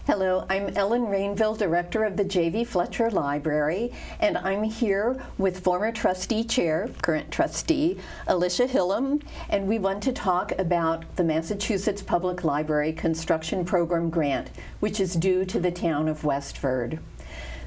Hello, I'm Ellen Rainville, Director of the J.V. Fletcher Library, and I'm here with former trustee chair, current trustee, Alicia Hillam, and we want to talk about the Massachusetts Public Library Construction Program grant, which is due to the town of Westford.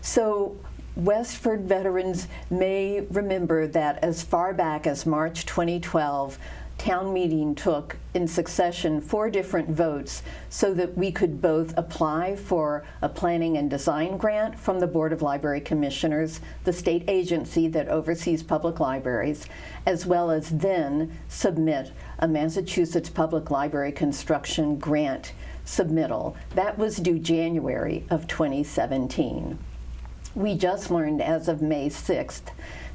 So, Westford veterans may remember that as far back as March 2012, town meeting took in succession 4 different votes so that we could both apply for a planning and design grant from the Board of Library Commissioners, the state agency that oversees public libraries, as well as then submit a Massachusetts Public Library Construction Grant submittal. That was due January of 2017. We just learned as of May 6th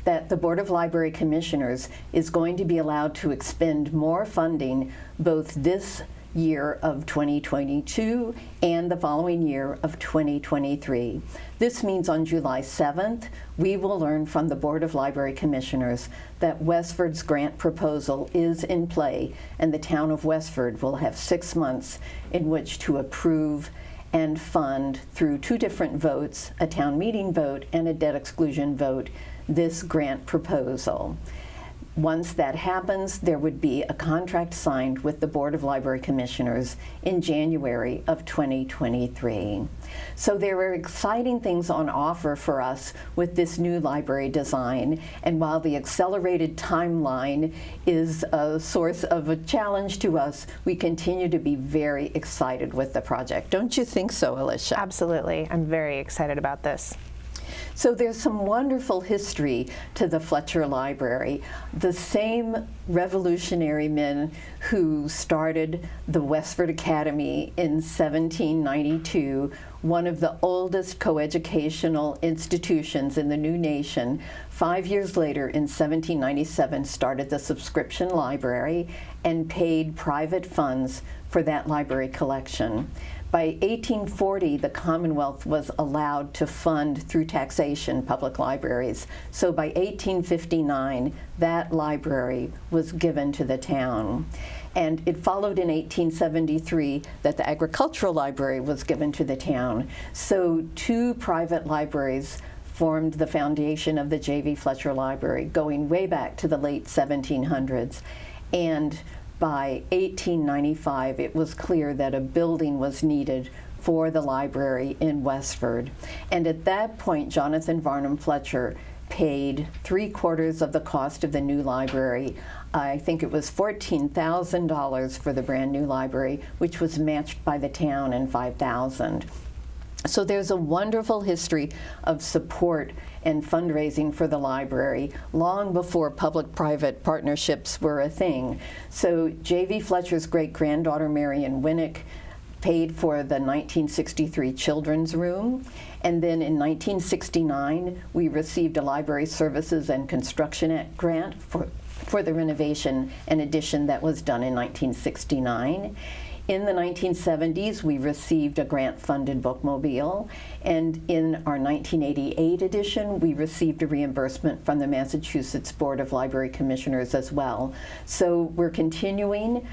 that the Board of Library Commissioners is going to be allowed to expend more funding both this year of 2022 and the following year of 2023. This means on July 7th, we will learn from the Board of Library Commissioners that Westford's grant proposal is in play, and the town of Westford will have 6 months in which to approve and fund through 2 different votes, a town meeting vote and a debt exclusion vote, this grant proposal. Once that happens, there would be a contract signed with the Board of Library Commissioners in January of 2023. So there are exciting things on offer for us with this new library design, and while the accelerated timeline is a source of a challenge to us, we continue to be very excited with the project. Don't you think so, Alicia? Absolutely. I'm very excited about this. So there's some wonderful history to the Fletcher Library. The same revolutionary men who started the Westford Academy in 1792, one of the oldest coeducational institutions in the new nation, 5 years later in 1797 started the subscription library and paid private funds for that library collection. By 1840, the Commonwealth was allowed to fund through taxation public libraries. So by 1859, that library was given to the town. And it followed in 1873 that the agricultural library was given to the town. So 2 private libraries formed the foundation of the J.V. Fletcher Library, going way back to the late 1700s. And by 1895, it was clear that a building was needed for the library in Westford. And at that point, Jonathan Varnum Fletcher paid 3/4 of the cost of the new library. I think it was $14,000 for the brand new library, which was matched by the town in $5,000. So there's a wonderful history of support and fundraising for the library long before public-private partnerships were a thing. So J.V. Fletcher's great-granddaughter Marion Winnick paid for the 1963 children's room, and then in 1969 we received a Library Services and Construction Act grant for the renovation and addition that was done in 1969. In the 1970s, we received a grant-funded bookmobile, and in our 1988 edition, we received a reimbursement from the Massachusetts Board of Library Commissioners as well. So we're continuing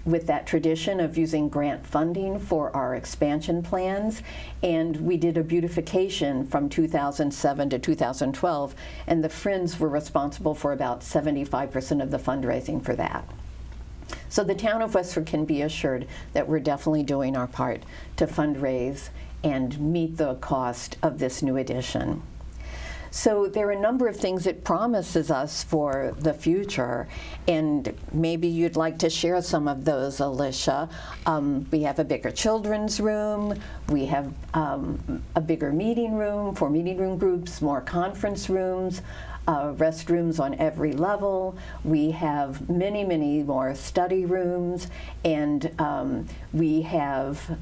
with that tradition of using grant funding for our expansion plans, and we did a beautification from 2007 to 2012, and the Friends were responsible for about 75% of the fundraising for that. So the town of Westford can be assured that we're definitely doing our part to fundraise and meet the cost of this new addition. So there are a number of things it promises us for the future, and maybe you'd like to share some of those, Alicia. We have a bigger children's room, we have a bigger meeting room for meeting room groups, more conference rooms, restrooms on every level. We have many, many more study rooms, and we have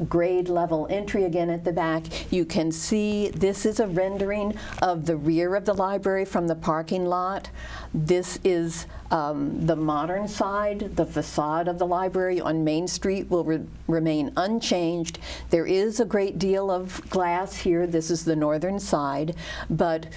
grade level entry again at the back. You can see this is a rendering of the rear of the library from the parking lot. This is The modern side, the facade of the library on Main Street will remain unchanged. There is a great deal of glass here. This is the northern side, but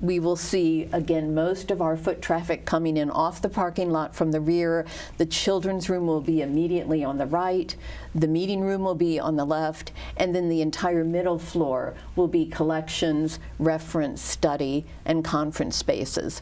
we will see, again, most of our foot traffic coming in off the parking lot from the rear. The children's room will be immediately on the right. The meeting room will be on the left, and then the entire middle floor will be collections, reference, study, and conference spaces.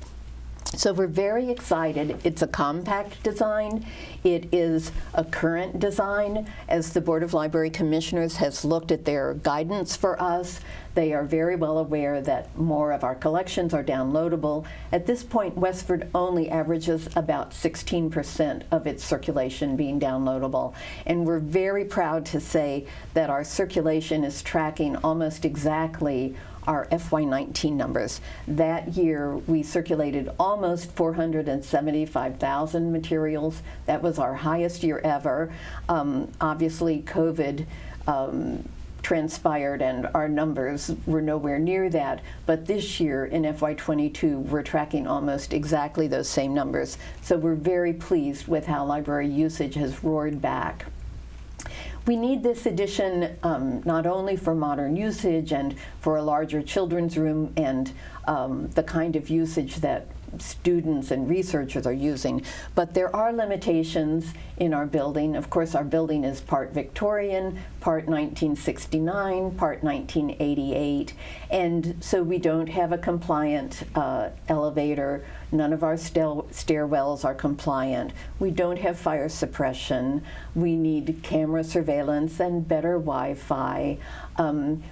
So we're very excited. It's a compact design. It is a current design. As the Board of Library Commissioners has looked at their guidance for us, they are very well aware that more of our collections are downloadable. At this point, Westford only averages about 16% of its circulation being downloadable. And we're very proud to say that our circulation is tracking almost exactly our FY19 numbers. That year, we circulated almost 475,000 materials. That was our highest year ever. Obviously, COVID transpired and our numbers were nowhere near that, but this year in FY22 we're tracking almost exactly those same numbers. So we're very pleased with how library usage has roared back. We need this addition not only for modern usage and for a larger children's room and the kind of usage that students and researchers are using, but there are limitations in our building. Of course, our building is part Victorian, part 1969, part 1988, and so we don't have a compliant elevator. None of our stairwells are compliant. We don't have fire suppression. We need camera surveillance and better Wi-Fi.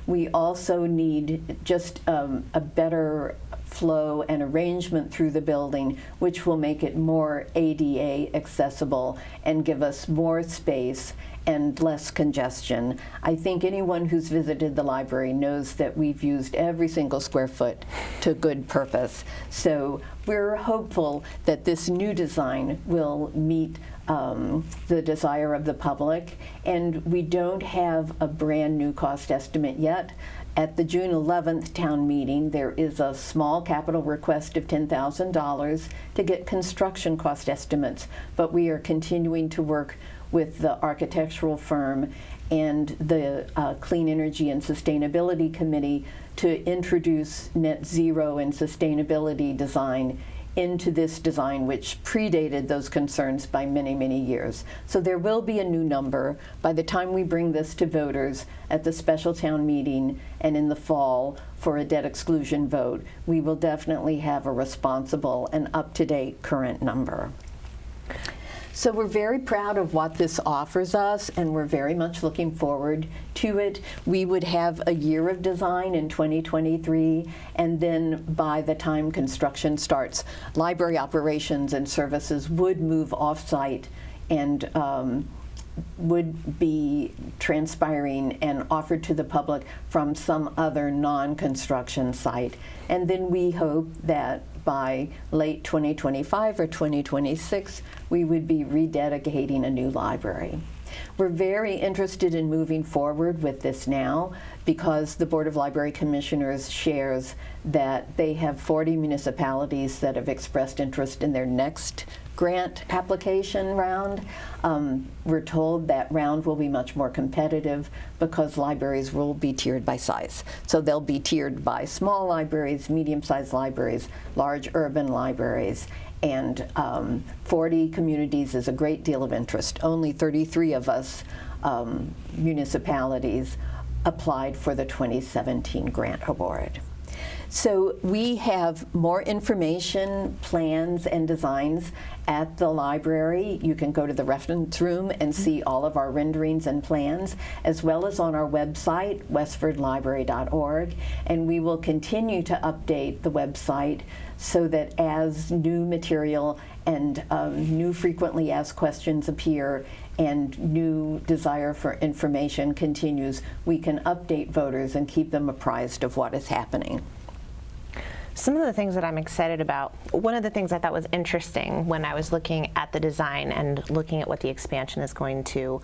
We also need just a better flow and arrangement through the building, which will make it more ADA accessible and give us more space and less congestion. I think anyone who's visited the library knows that we've used every single square foot to good purpose. So we're hopeful that this new design will meet the desire of the public, and we don't have a brand new cost estimate yet. At the June 11th town meeting, there is a small capital request of $10,000 to get construction cost estimates, but we are continuing to work with the architectural firm and the Clean Energy and Sustainability Committee to introduce net zero and sustainability design into this design, which predated those concerns by many, many years. So there will be a new number by the time we bring this to voters at the special town meeting and in the fall for a debt exclusion vote. We will definitely have a responsible and up-to-date current number. So we're very proud of what this offers us, and we're very much looking forward to it. We would have a year of design in 2023, and then by the time construction starts, library operations and services would move off-site and would be transpiring and offered to the public from some other non-construction site. And then we hope that by late 2025 or 2026, we would be rededicating a new library. We're very interested in moving forward with this now because the Board of Library Commissioners shares that they have 40 municipalities that have expressed interest in their next grant application round. We're told that round will be much more competitive because libraries will be tiered by size. So they'll be tiered by small libraries, medium-sized libraries, large urban libraries, and 40 communities is a great deal of interest. Only 33 of us municipalities applied for the 2017 grant award. So we have more information, plans, and designs at the library. You can go to the reference room and see all of our renderings and plans, as well as on our website, westfordlibrary.org. And we will continue to update the website so that as new material and new frequently asked questions appear and new desire for information continues, we can update voters and keep them apprised of what is happening. Some of the things that I'm excited about, one of the things I thought was interesting when I was looking at the design and looking at what the expansion is going to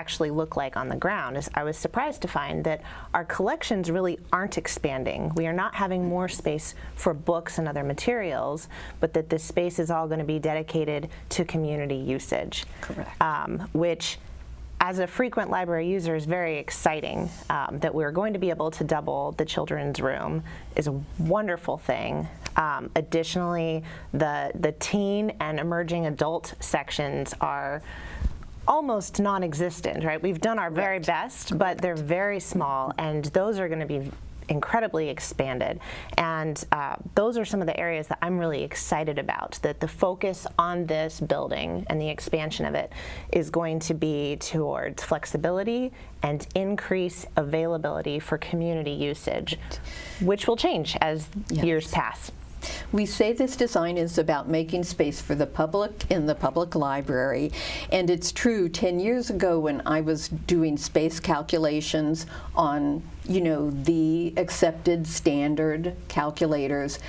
actually look like on the ground is I was surprised to find that our collections really aren't expanding. We are not having more space for books and other materials, but that this space is all going to be dedicated to community usage. Correct. Which, as a frequent library user, is very exciting. That we're going to be able to double the children's room is a wonderful thing. Additionally, the teen and emerging adult sections are almost non-existent, right? We've done our very best, but they're very small, and those are going to be incredibly expanded. And those are some of the areas that I'm really excited about, that the focus on this building and the expansion of it is going to be towards flexibility and increase availability for community usage, which will change as years pass. We say this design is about making space for the public in the public library, and it's true. 10 years ago, when I was doing space calculations on, the accepted standard calculators,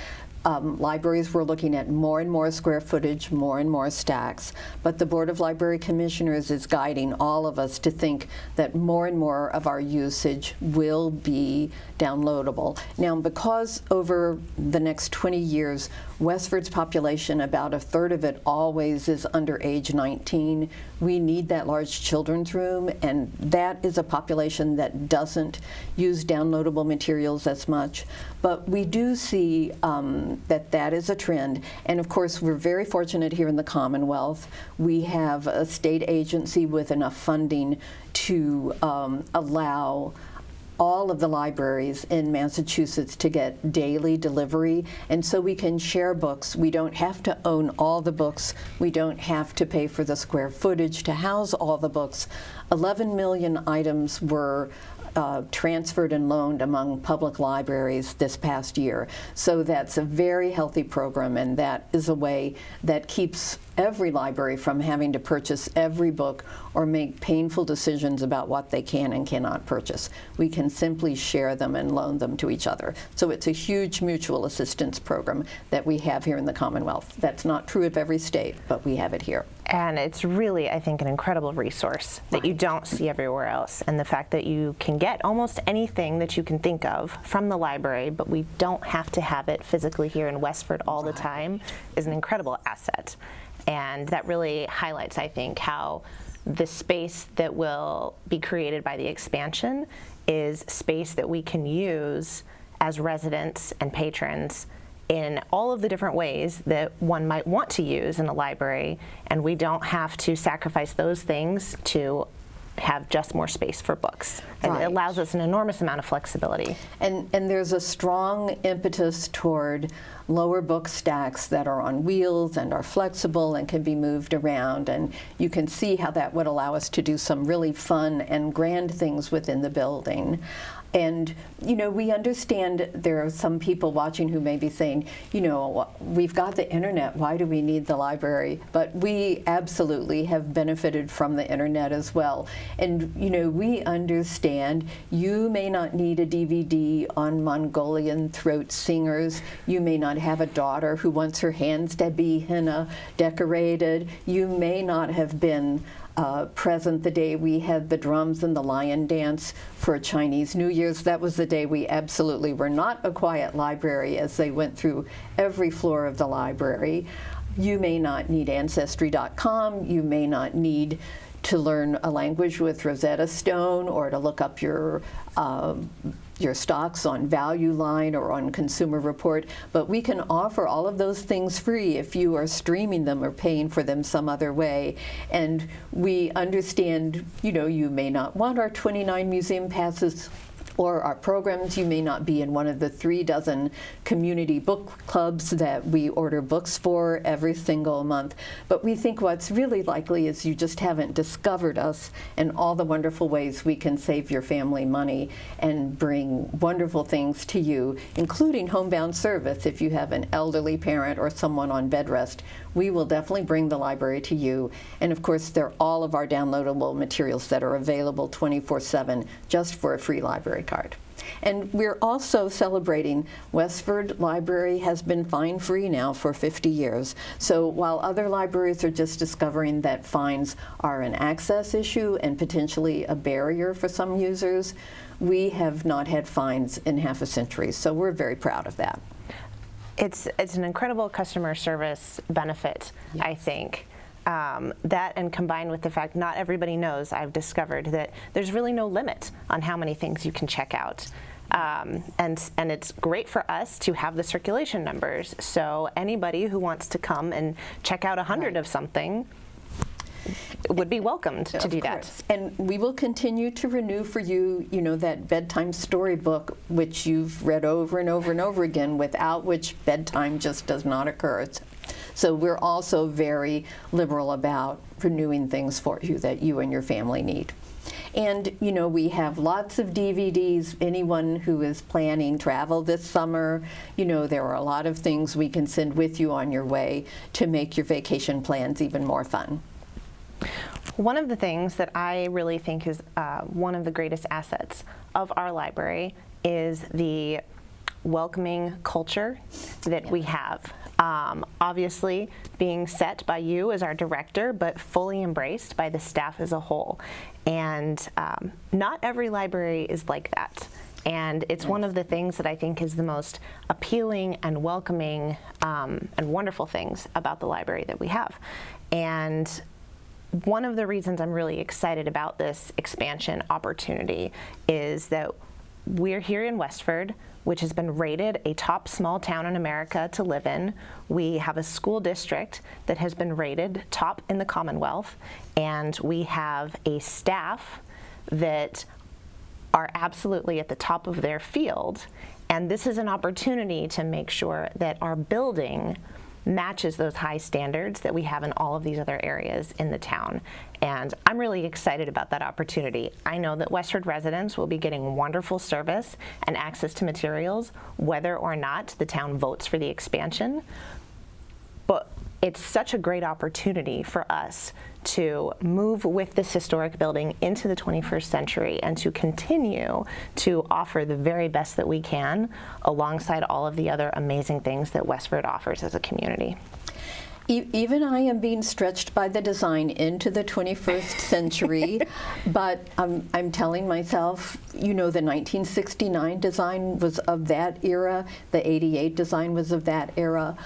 libraries were looking at more and more square footage, more and more stacks, but the Board of Library Commissioners is guiding all of us to think that more and more of our usage will be downloadable. Now, because over the next 20 years, Westford's population, about a third of it always is under age 19, we need that large children's room, and that is a population that doesn't use downloadable materials as much. But we do see that is a trend, and of course we're very fortunate here in the Commonwealth. We have a state agency with enough funding to allow all of the libraries in Massachusetts to get daily delivery, and so we can share books. We don't have to own all the books. We don't have to pay for the square footage to house all the books. 11 million items were transferred and loaned among public libraries this past year. So that's a very healthy program, and that is a way that keeps every library from having to purchase every book or make painful decisions about what they can and cannot purchase. We can simply share them and loan them to each other. So it's a huge mutual assistance program that we have here in the Commonwealth. That's not true of every state, but we have it here. And it's really, I think, an incredible resource that you don't see everywhere else. And the fact that you can get almost anything that you can think of from the library, but we don't have to have it physically here in Westford all the time, is an incredible asset. And that really highlights, I think, how the space that will be created by the expansion is space that we can use as residents and patrons in all of the different ways that one might want to use in a library, and we don't have to sacrifice those things to have just more space for books. And Right. it allows us an enormous amount of flexibility. And there's a strong impetus toward lower book stacks that are on wheels and are flexible and can be moved around, and you can see how that would allow us to do some really fun and grand things within the building. And, we understand there are some people watching who may be saying, we've got the internet, why do we need the library? But we absolutely have benefited from the internet as well. And, we understand you may not need a DVD on Mongolian throat singers. You may not have a daughter who wants her hands to be henna decorated. You may not have been present the day we had the drums and the lion dance for Chinese New Year's. That was the day we absolutely were not a quiet library, as they went through every floor of the library. You may not need Ancestry.com. You may not need to learn a language with Rosetta Stone or to look up your stocks on Value Line or on Consumer Report, but we can offer all of those things free if you are streaming them or paying for them some other way. And we understand, you may not want our 29 museum passes or our programs. You may not be in one of the 36 community book clubs that we order books for every single month. But we think what's really likely is you just haven't discovered us and all the wonderful ways we can save your family money and bring wonderful things to you, including homebound service. If you have an elderly parent or someone on bed rest, we will definitely bring the library to you. And of course, there are all of our downloadable materials that are available 24/7 just for a free library card. And we're also celebrating Westford Library has been fine-free now for 50 years. So while other libraries are just discovering that fines are an access issue and potentially a barrier for some users, we have not had fines in half a century. So we're very proud of that. It's an incredible customer service benefit, Yes. I think. That, and combined with the fact not everybody knows, I've discovered that there's really no limit on how many things you can check out. And it's great for us to have the circulation numbers. So anybody who wants to come and check out 100 of something would be welcomed to do that. And we will continue to renew for you, that bedtime storybook, which you've read over and over and over again, without which bedtime just does not occur. So we're also very liberal about renewing things for you that you and your family need. And, we have lots of DVDs. Anyone who is planning travel this summer, there are a lot of things we can send with you on your way to make your vacation plans even more fun. One of the things that I really think is one of the greatest assets of our library is the welcoming culture that we have. Obviously being set by you as our director, but fully embraced by the staff as a whole. And not every library is like that. And it's one of the things that I think is the most appealing and welcoming and wonderful things about the library that we have. And one of the reasons I'm really excited about this expansion opportunity is that we're here in Westford, which has been rated a top small town in America to live in. We have a school district that has been rated top in the Commonwealth, and we have a staff that are absolutely at the top of their field. And this is an opportunity to make sure that our building matches those high standards that we have in all of these other areas in the town. And I'm really excited about that opportunity. I know that Westford residents will be getting wonderful service and access to materials, whether or not the town votes for the expansion. But it's such a great opportunity for us to move with this historic building into the 21st century and to continue to offer the very best that we can alongside all of the other amazing things that Westford offers as a community. Even I am being stretched by the design into the 21st century, but I'm telling myself, the 1969 design was of that era, the 88 design was of that era.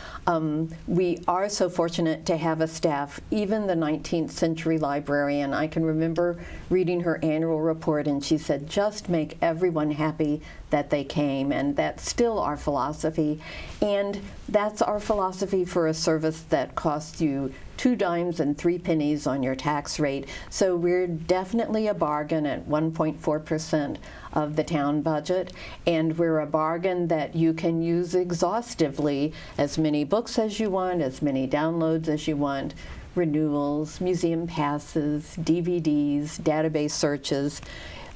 We are so fortunate to have a staff, even the 19th century librarian. I can remember reading her annual report, and she said, just make everyone happy that they came, and that's still our philosophy. And that's our philosophy for a service that costs you 2 dimes and 3 pennies on your tax rate. So we're definitely a bargain at 1.4% of the town budget, and we're a bargain that you can use exhaustively, as many books as you want, as many downloads as you want, renewals, museum passes, DVDs, database searches.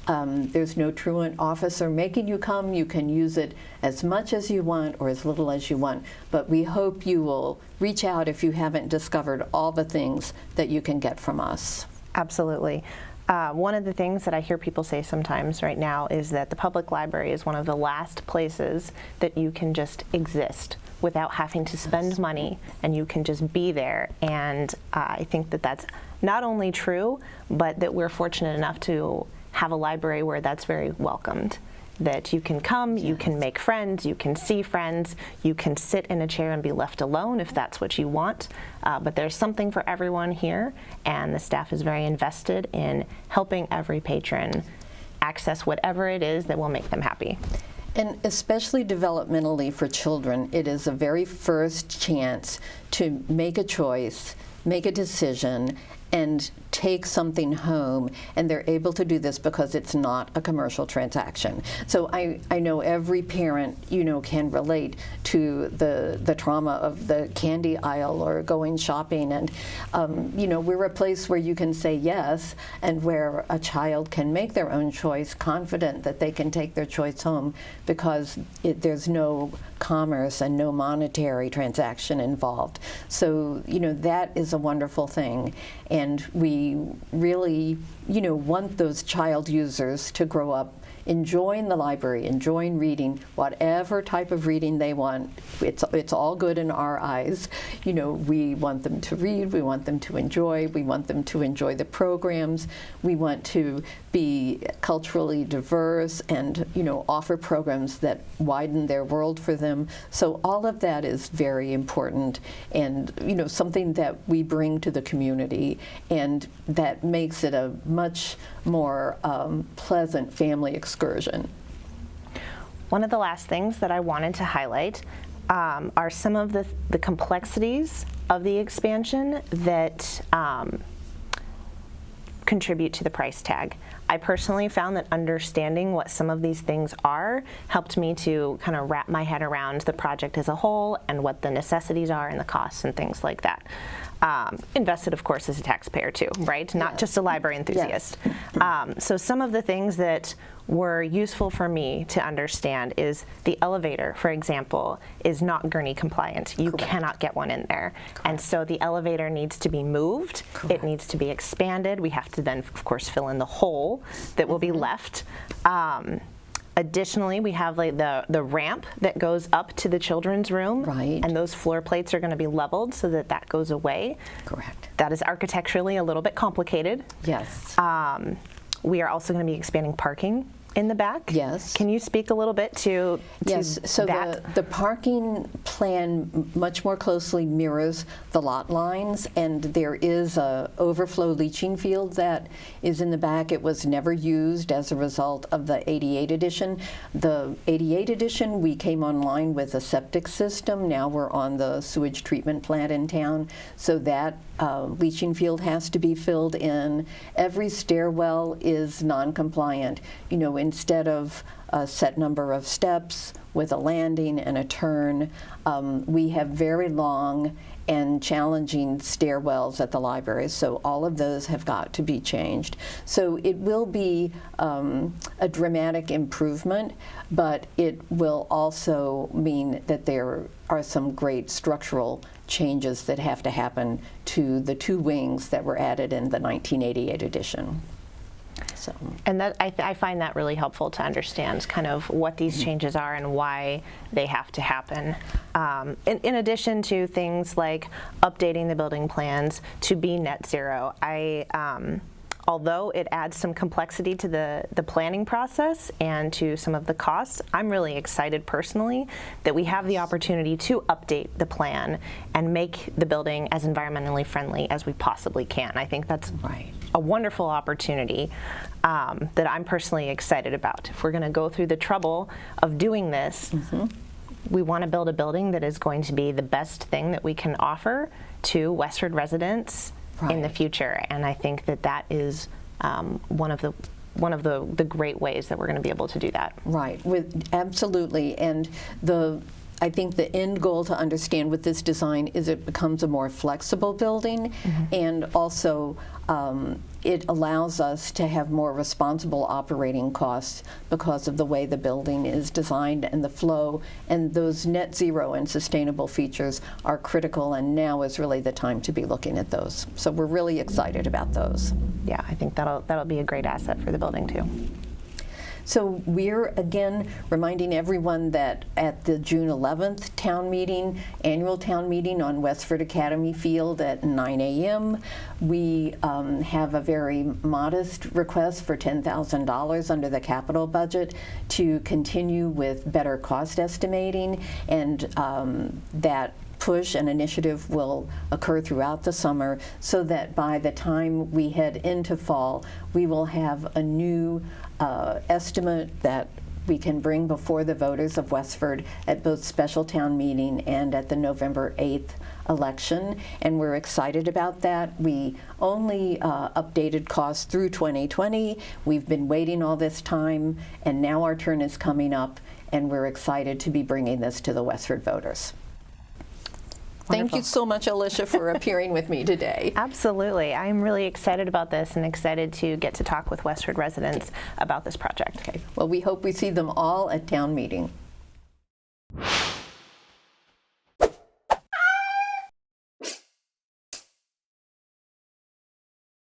There's no truant officer making you come. You can use it as much as you want or as little as you want. But we hope you will reach out if you haven't discovered all the things that you can get from us. Absolutely. One of the things that I hear people say sometimes right now is that the public library is one of the last places that you can just exist without having to spend money, and you can just be there. And I think that that's not only true, but that we're fortunate enough to have a library where that's very welcomed. That you can come, you can make friends, you can see friends, you can sit in a chair and be left alone if that's what you want. But there's something for everyone here, and the staff is very invested in helping every patron access whatever it is that will make them happy. And especially developmentally for children, it is a very first chance to make a choice, make a decision, and take something home, and they're able to do this because it's not a commercial transaction. So I know every parent, can relate to the trauma of the candy aisle or going shopping, and we're a place where you can say yes, and where a child can make their own choice, confident that they can take their choice home because there's no commerce and no monetary transaction involved. So that is a wonderful thing, and we really want those child users to grow up enjoying the library, enjoying reading, whatever type of reading they want. It's all good in our eyes. You know, we want them to read, we want them to enjoy, we want them to enjoy the programs, we want to be culturally diverse and, you know, offer programs that widen their world for them. So all of that is very important and, you know, something that we bring to the community, and that makes it a much more pleasant family excursion. One of the last things that I wanted to highlight are some of the complexities of the expansion that contribute to the price tag. I personally found that understanding what some of these things are helped me to kind of wrap my head around the project as a whole and what the necessities are and the costs and things like that. Invested, of course, as a taxpayer too, right? Not just a library enthusiast. Yes. So some of the things that were useful for me to understand is the elevator, for example, is not gurney compliant. You Correct. Cannot get one in there. Correct. And so the elevator needs to be moved. Correct. It needs to be expanded. We have to then, of course, fill in the hole that will be left. Additionally, we have like the ramp that goes up to the children's room, Right. and those floor plates are going to be leveled so that that goes away. Correct. That is architecturally a little bit complicated. Yes. We are also going to be expanding parking in the back. Yes. Can you speak a little bit to Yes, so that? the parking plan much more closely mirrors the lot lines, and there is a overflow leaching field that is in the back. It was never used as a result of the 88 edition. The 88 edition, we came online with a septic system. Now we're on the sewage treatment plant in town, so that leaching field has to be filled in. Every stairwell is non-compliant. You know, instead of a set number of steps with a landing and a turn, we have very long and challenging stairwells at the library, so all of those have got to be changed. So it will be a dramatic improvement, but it will also mean that there are some great structural changes that have to happen to the two wings that were added in the 1988 edition. So. And that I find that really helpful to understand kind of what these changes are and why they have to happen. In addition to things like updating the building plans to be net zero, although it adds some complexity to the planning process and to some of the costs, I'm really excited personally that we have the opportunity to update the plan and make the building as environmentally friendly as we possibly can. I think that's Right. a wonderful opportunity that I'm personally excited about. If we're going to go through the trouble of doing this, we want to build a building that is going to be the best thing that we can offer to Westford residents in the future, and I think that that is one of the great ways that we're going to be able to do that. Right, absolutely, and I think the end goal to understand with this design is it becomes a more flexible building, and also it allows us to have more responsible operating costs because of the way the building is designed and the flow, and those net zero and sustainable features are critical, and now is really the time to be looking at those. So we're really excited about those. Yeah, I think that'll be a great asset for the building too. So we're again reminding everyone that at the June 11th town meeting, annual town meeting on Westford Academy Field at 9 a.m., we have a very modest request for $10,000 under the capital budget to continue with better cost estimating, and that push and initiative will occur throughout the summer so that by the time we head into fall, we will have a new estimate that we can bring before the voters of Westford at both special town meeting and at the November 8th election, and we're excited about that. We only updated costs through 2020. We've been waiting all this time, and now our turn is coming up, and we're excited to be bringing this to the Westford voters. Wonderful. Thank you so much, Alicia, for appearing with me today. Absolutely. I'm really excited about this and excited to get to talk with Westford residents about this project. Okay. Well, we hope we see them all at town meeting.